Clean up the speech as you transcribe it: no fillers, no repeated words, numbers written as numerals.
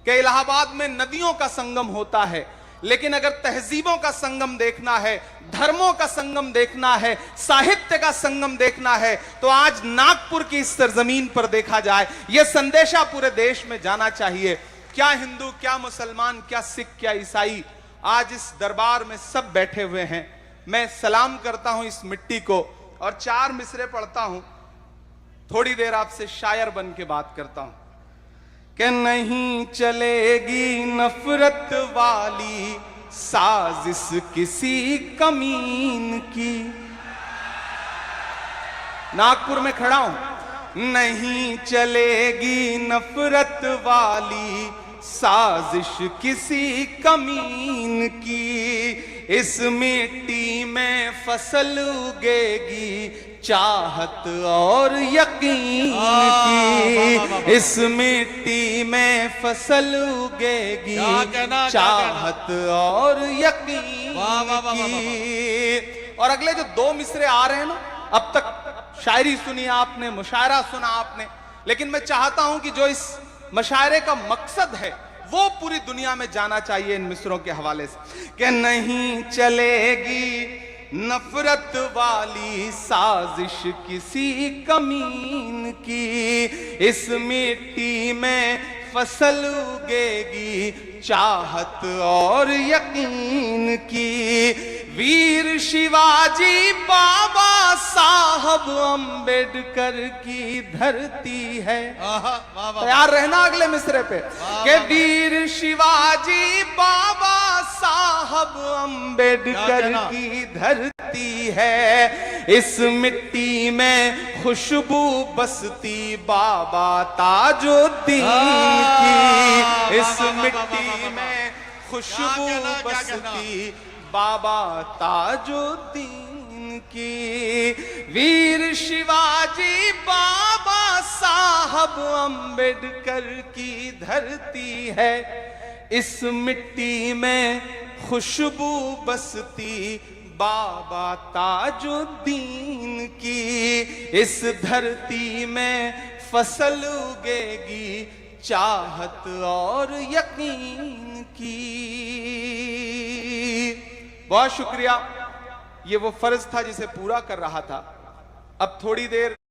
कि इलाहाबाद में नदियों का संगम होता है, लेकिन अगर तहजीबों का संगम देखना है, धर्मों का संगम देखना है, साहित्य का संगम देखना है, तो आज नागपुर की इस सरजमीन पर देखा जाए। यह संदेशा पूरे देश में जाना चाहिए। क्या हिंदू, क्या मुसलमान, क्या सिख, क्या ईसाई, आज इस दरबार में सब बैठे हुए हैं। मैं सलाम करता हूं इस मिट्टी को और 4 मिसरे पढ़ता हूं। थोड़ी देर आपसे शायर बन के बात करता हूं कि नहीं चलेगी नफरत वाली साजिश किसी कमीन की। नागपुर में खड़ा हूं। नहीं चलेगी नफरत वाली साजिश किसी कमीन की, इस मिट्टी में फसल उगेगी चाहत और यकीन की। इस मिट्टी में फसल उगेगी चाहत और यकीन की। और अगले जो 2 मिसरे आ रहे हैं ना, अब तक शायरी सुनी आपने, मुशायरा सुना आपने, लेकिन मैं चाहता हूं कि जो इस मुशायरे का मकसद है वो पूरी दुनिया में जाना चाहिए इन मिसरों के हवाले से। कि नहीं चलेगी नफरत वाली साजिश किसी कमीन की, इस मिट्टी में फसल उगेगी चाहत और यकीन की। वीर शिवाजी बाबा साहब अंबेडकर की धरती है। तैयार रहना अगले मिसरे पे कि वीर शिवाजी बाबा साहब अंबेडकर की धरती है। इस मिट्टी में खुशबू बसती बाबा ताजुद्दीन की। इस मिट्टी में खुशबू बसती बाबा ताजुद्दीन की। वीर शिवाजी बाबा साहब अंबेडकर की धरती है। इस मिट्टी में खुशबू बसती बाबा ताजुद्दीन की। इस धरती में फसल उगेगी चाहत और यकीन की। बहुत शुक्रिया। ये वो फर्ज था जिसे पूरा कर रहा था। अब थोड़ी देर